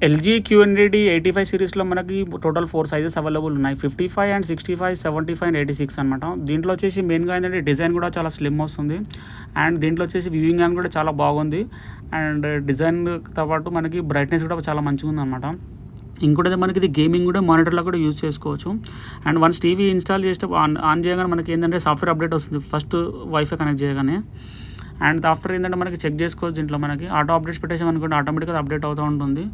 LG క్యూఎన్ఈడి 85 సిరీస్లో మనకి total 4 sizes available ఉన్నాయి. 55 అండ్ 65, 75 అండ్ 86 అనమాట. దీంట్లో వచ్చేసి మెయిన్గా ఏంటంటే డిజైన్ కూడా చాలా స్లిమ్ వస్తుంది. అండ్ దీంట్లో వచ్చేసి వ్యూయింగ్ యాంగిల్ కూడా చాలా బాగుంది. అండ్ డిజైన్తో పాటు మనకి బ్రైట్నెస్ కూడా చాలా మంచిగా ఉందన్నమాట. ఇంకోటి మనకి ఇది గేమింగ్ కూడా మానిటర్లో కూడా యూజ్ చేసుకోవచ్చు. అండ్ వన్స్ టీవీ ఇన్స్టాల్ చేస్తే ఆన్ చేయగానే మనకి ఏంటంటే సాఫ్ట్వేర్ అప్డేట్ వస్తుంది ఫస్ట్ వైఫై కనెక్ట్ చేయగానే. అండ్ ఆఫ్టర్ ఏంటంటే మనకి చెక్ చేసుకోవచ్చు. దీంట్లో మనకి ఆటో అప్డేట్స్ పెట్టేసామనుకోండి ఆటోమేటిక్గా అప్డేట్ అవుతూ ఉంటుంది.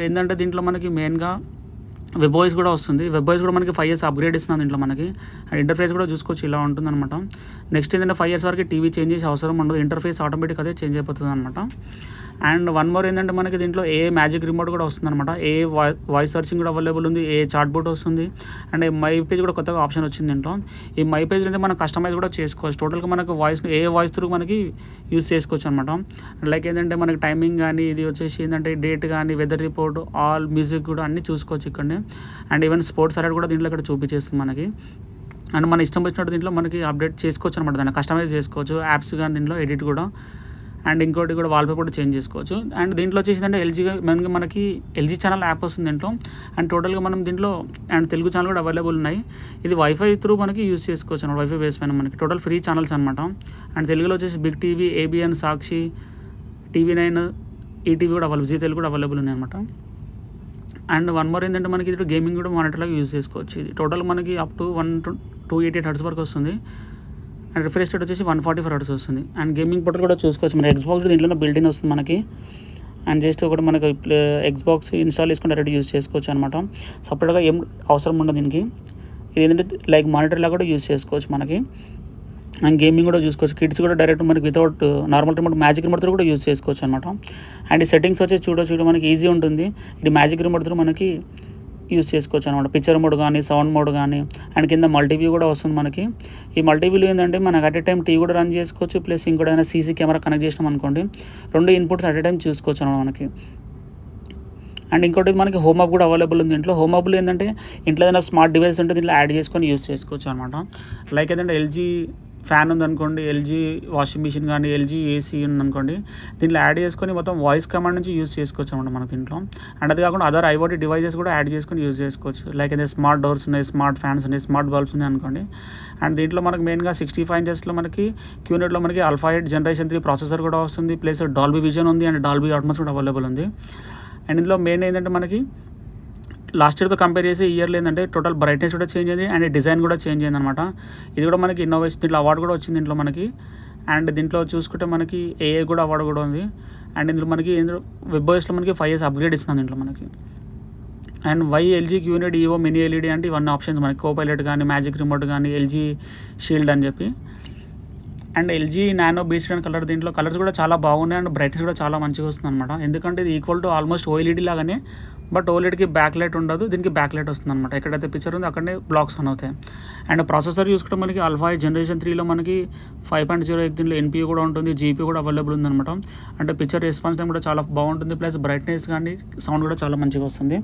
ఏంటంటే దీంట్లో మనకి మెయిన్గా వెబ్ వాయిస్ కూడా వస్తుంది. వెబ్ వాయిస్ కూడా మనకి 5 years అప్గ్రేడ్ ఇస్తున్నాం దీంట్లో మనకి. అండ్ ఇంటర్ఫేస్ కూడా చూసుకోవచ్చు ఇలా ఉంటుందన్నమాట. నెక్స్ట్ ఏంటంటే 5 years వరకు టీవీ చేంజ్ చేసే అవసరం ఉండదు. ఇంటర్ఫేస్ ఆటోమేటిక్ అదే చేంజ్ అయిపోతుంది అనమాట. అండ్ వన్ మోర్ ఏంటంటే మనకి దీంట్లో ఏ మ్యాజిక్ రిమోట్ కూడా వస్తుంది అనమాట. ఏ వాయిస్ సర్చింగ్ కూడా అవైలబుల్ ఉంది. ఏ చాట్ బోట్ వస్తుంది. అండ్ మై పేజ్ కూడా కొత్తగా ఆప్షన్ వచ్చింది దీంట్లో. ఈ మై పేజ్ అయితే మనం కస్టమైజ్ కూడా చేసుకోవచ్చు. టోటల్గా మనకు వాయిస్ త్రూ మనకి యూస్ చేసుకోవచ్చు అనమాట. లైక్ ఏంటంటే మనకి టైమింగ్ కానీ ఇది వచ్చేసి ఏంటంటే డేట్ కానీ వెదర్ రిపోర్ట్ ఆల్ మ్యూజిక్ కూడా అన్నీ చూసుకోవచ్చు ఇక్కడనే. అండ్ ఈవెన్ స్పోర్ట్స్ అలర్ట్ కూడా దీంట్లో ఇక్కడ చూపించేస్తుంది మనకి. అండ్ మన ఇష్టం వచ్చినట్టు దీంట్లో మనకి అప్డేట్ చేసుకోవచ్చు అనమాట. దాన్ని కస్టమైజ్ చేసుకోవచ్చు యాప్స్ కానీ దీంట్లో ఎడిట్ కూడా. అండ్ ఇంకోటి కూడా వాల్పేపర్ కూడా చేంజ్ చేసుకోవచ్చు. అండ్ దీంట్లో వచ్చేసిందంటే మెయిన్గా మనకి ఎల్జీ ఛానల్ యాప్ వస్తుంది దీంట్లో. అండ్ టోటల్గా మనం దీంట్లో అండ్ తెలుగు ఛానల్ కూడా అవైలబుల్ ఉన్నాయి. ఇది వైఫై త్రూ మనకి యూస్ చేసుకోవచ్చు అనమాట. వైఫై బేస్ పైన మనకి టోటల్ ఫ్రీ ఛానల్స్ అనమాట. అండ్ తెలుగులో వచ్చేసి బిగ్ టీవీ, ఏబిఎన్, సాక్షి, టీవీ9, ఈటీవీ కూడా అవైలబుల్, జీ తెలుగు కూడా అవైలబుల్ ఉన్నాయి అనమాట. అండ్ వన్ మోర్ ఏంటంటే మనకి ఇది గేమింగ్ కూడా మానిటర్లాగా యూజ్ చేసుకోవచ్చు. ఇది టోటల్ మనకి అప్ టు 288 Hz వరకు వస్తుంది. అండ్ రిఫ్రెష్ రేట్ వచ్చేసి 144 Hz వస్తుంది. అండ్ గేమింగ్ పోర్టల్ కూడా చూసుకోవచ్చు. మన ఎక్స్బాక్స్ దీంట్లో బిల్డిన్ వస్తుంది మనకి. అండ్ జస్ట్ ఒకటి మనకి ఎక్స్బాక్స్ ఇన్స్టాల్ చేసుకుని డైరెక్ట్ యూజ్ చేసుకోవచ్చు అనమాట. సపరేట్గా ఏం అవసరం ఉండదు దీనికి. ఇది ఏంటంటే లైక్ మానిటర్లా కూడా యూజ్ చేసుకోవచ్చు మనకి. అండ్ గేమింగ్ కూడా చూసుకోవచ్చు. కిడ్స్ కూడా డైరెక్ట్ మనకి without normal remote magic remote కూడా యూజ్ చేసుకోవచ్చు అనమాట. అండ్ ఈ సెట్టింగ్స్ వచ్చేసి చూడొచ్చు మనకి ఈజీ ఉంటుంది. ఇది మ్యాజిక్ రిమోట్ మనకి యూజ్ చేసుకోవచ్చు అనమాట. పిక్చర్ మోడ్ కానీ సౌండ్ మోడ్ కానీ. అండ్ కింద మల్టీవ్యూ కూడా వస్తుంది మనకి. ఈ మల్టీవ్యూలో ఏంటంటే మనకి అట్ ఏ టైం టీవీ కూడా రన్ చేసుకోవచ్చు. ప్లస్ ఇంకోటైనా సీసీ కెమెరా కనెక్ట్ చేసినాం అనుకోండి 2 ఇన్పుట్స్ అట్ ఏ టైం చూసుకోవచ్చు అనమాట మనకి. అండ్ ఇంకోటి మనకి హోమ్ హబ్ కూడా అవైలబుల్ ఉంది దీంట్లో. హోమ్ హబ్లో ఏంటంటే ఇంట్లో ఏదైనా స్మార్ట్ డివైస్ ఉంటే దీంట్లో యాడ్ చేసుకొని యూజ్ చేసుకోవచ్చు అనమాట. లైక్ ఏంటంటే ఎల్జీ ఫ్యాన్ ఉందనుకోండి, ఎల్జీ వాషింగ్ మిషన్ కానీ, ఎల్జీ ఏసీ ఉందనుకోండి, దీంట్లో యాడ్ చేసుకొని మొత్తం వాయిస్ కమాండ్ నుంచి యూజ్ చేసుకోవచ్చు అనమాట మనకి దీంట్లో. అండ్ అది కాకుండా అదర్ ఐఓటీ డివైజెస్ కూడా యాడ్ చేసుకొని యూజ్ చేసుకోవచ్చు. లైక్ అయితే స్మార్ట్ డోర్స్ ఉన్నాయి, స్మార్ట్ ఫ్యాన్స్ ఉన్నాయి, స్మార్ట్ బల్బ్స్ ఉన్నాయి అనుకోండి. అండ్ దీంట్లో మనకి మెయిన్గా 65 inchesలో మనకి క్యూనెట్లో మనకి ఆల్ఫా 8 Generation 3 ప్రాసెసర్ కూడా వస్తుంది. ప్లస్ డాల్బీ విజన్ ఉంది అండ్ డాల్బీ అట్మాస్ కూడా అవైలబుల్ ఉంది. అండ్ ఇందులో మెయిన్ ఏంటంటే మనకి లాస్ట్ ఇయర్తో కంపేర్ చేసి ఈ ఇయర్లో ఏంటంటే టోటల్ బ్రైట్నెస్ కూడా చేంజ్ అయింది అండ్ డిజైన్ కూడా చేంజ్ అయింది అనమాట. ఇది కూడా మనకి ఇన్నోవేషన్ దీంట్లో అవార్డు కూడా వచ్చింది దీంట్లో మనకి. అండ్ దీంట్లో చూసుకుంటే మనకి ఏఏ కూడా అవార్డు కూడా ఉంది. అండ్ ఇందులో మనకి వెబ్ ఓఎస్లో మనకి 5 years అప్గ్రేడ్ ఇస్తున్నాం దీంట్లో మనకి. And LG QNED evo mini LED అంటే ఇవన్నీ ఆప్షన్స్ మనకి కోపైలట్ కానీ, మ్యాజిక్ రిమోట్ కానీ, ఎల్జీ షీల్డ్ అని చెప్పి. And LG nano beast and colour దీంట్లో కలర్స్ కూడా చాలా బాగున్నాయి. అండ్ బ్రైట్నెస్ కూడా చాలా మంచిగా వస్తుంది అనమాట. ఎందుకంటే ఇది ఈక్వల్ టు ఆల్మోస్ట్ ఓఎల్ఈడి లాగానే. బట్ ఓఎల్ఈడికి బ్యాక్ లైట్ ఉండదు, దీనికి బ్యాక్ లైట్ వస్తుంది అనమాట. ఎక్కడైతే పిక్చర్ ఉందో అక్కడనే బ్లాక్స్ ఆన్ అవుతాయి. అండ్ ప్రాసెసర్ చూసుకుంటే మనకి ఆల్ఫా Generation 3లో మనకి 5.0 దీంట్లో ఎన్పియూ కూడా ఉంటుంది, జీపీ కూడా అవైలబుల్ ఉందన్నమాట. అంటే పిక్చర్ రెస్పాన్స్ టైం కూడా చాలా బాగుంటుంది. ప్లస్ బ్రైట్నెస్ కానీ సౌండ్ కూడా చాలా మంచిగా వస్తుంది.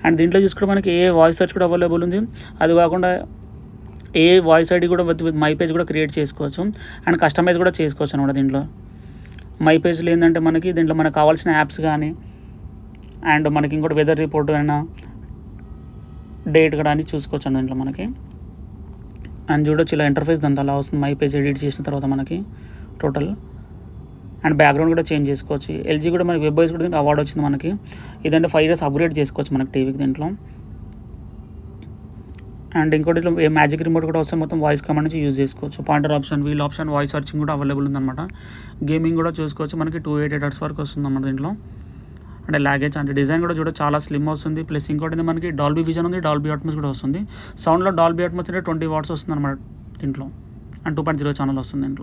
అండ్ దీంట్లో చూసుకుంటే మనకి ఏ వాయిస్ సెర్చ్ కూడా అవైలబుల్ ఉంది. అది కాకుండా ఏ వాయిస్ ఐడి కూడా విత్ మై పేజ్ కూడా క్రియేట్ చేసుకోవచ్చు. అండ్ కస్టమైజ్ కూడా చేసుకోవచ్చు అనమాట దీంట్లో. మై పేజ్లో ఏంటంటే మనకి దీంట్లో మనకు కావాల్సిన యాప్స్ కానీ అండ్ మనకి ఇంకోటి వెదర్ రిపోర్ట్ అయినా డేట్ కూడా అని చూసుకోవచ్చు అండి దీంట్లో మనకి. అండ్ చూడొచ్చు ఇలా ఇంటర్ఫేస్ దాంతో అలా వస్తుంది మై పేజ్ ఎడిట్ చేసిన తర్వాత మనకి టోటల్. అండ్ బ్యాక్గ్రౌండ్ కూడా చేంజ్ చేసుకోవచ్చు. ఎల్జీ కూడా మనకి వెబ్ వాయిస్ కూడా దీంట్లో అవార్డు వచ్చింది మనకి. ఇదంటే 5 years అప్గ్రేడ్ చేసుకోవచ్చు మనకి టీవీకి దీంట్లో. అండ్ ఇంకోటి ఏ మ్యాజిక్ రిమోట్ కూడా వస్తే మొత్తం వాయిస్ కమాండ్ నుంచి యూజ్ చేసుకోవచ్చు. Pointer option, wheel option, voice searching కూడా అవైలబుల్ ఉందన్నమాట. గేమింగ్ కూడా చూసుకోవచ్చు. మనకి 288 Hz వరకు వస్తుంది అన్నమాట దీంట్లో. అంటే లాగేజ్ అంటే డిజైన్ కూడా చూడ చాలా స్లిమ్ వస్తుంది. ప్లస్ ఇంకోటి మనకి డాల్బీ విజన్ ఉంది, డాల్బీ అట్మాస్ కూడా వస్తుంది. సౌండ్లో డాల్బీ అట్మాస్ అంటే 20 watts వస్తుంది అనమాట దీంట్లో. అండ్ 2.0 ఛానల్ వస్తుంది దీంట్లో.